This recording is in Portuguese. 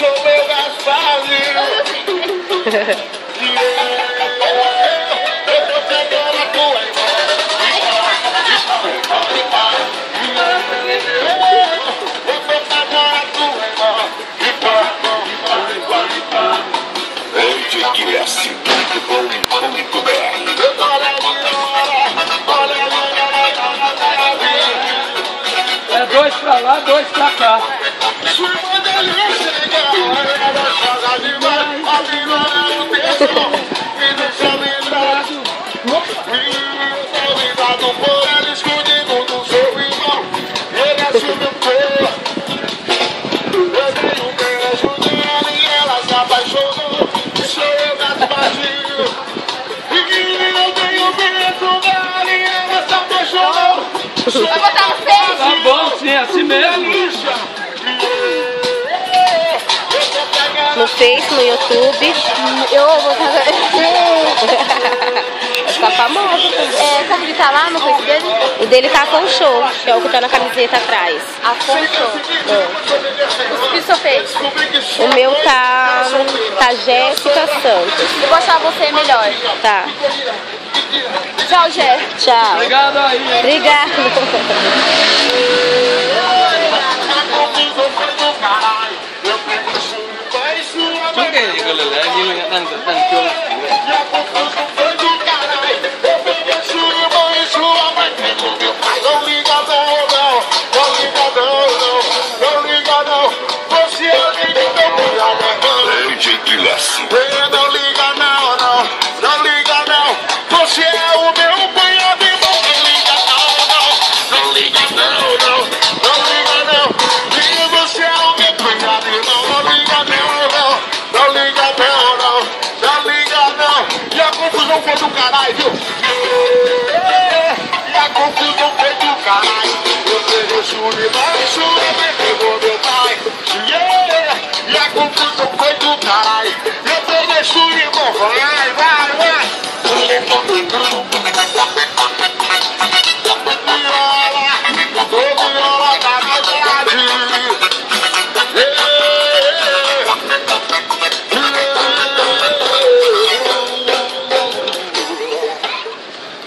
sou eu, Gasparzinho. Eu tô pegando a tua irmã. Que é assim que bom público BR. É 2 pra lá, 2 pra cá. Vai botar no Face? Tá bom, sim, é assim mesmo. No Face, no YouTube. Eu vou botar. Vai ficar famoso. É, como ele tá lá no Face dele? O dele tá com show, que é o que tá na camiseta atrás. Afonso. O que você fez? O meu tá Jéssica Santos. Eu vou achar você melhor. Tá. Tchau, Gé. Tchau. Obrigado aí. Obrigado. Chúng cái gì gọi là như là đang chưa. Não liga não, não, não liga não. Você é o meu banho de mão. Não liga não, não, não liga não, não, não liga não. E você é o meu banho de mão. Não liga não, não, não liga não, não, não liga não. E a confusão foi do caralho, viu? E a confusão foi do caralho. Eu peguei o debaixo, pegou meu pai. E a confusão foi do caralho. Eu peguei o irmão, vai, vai, vai.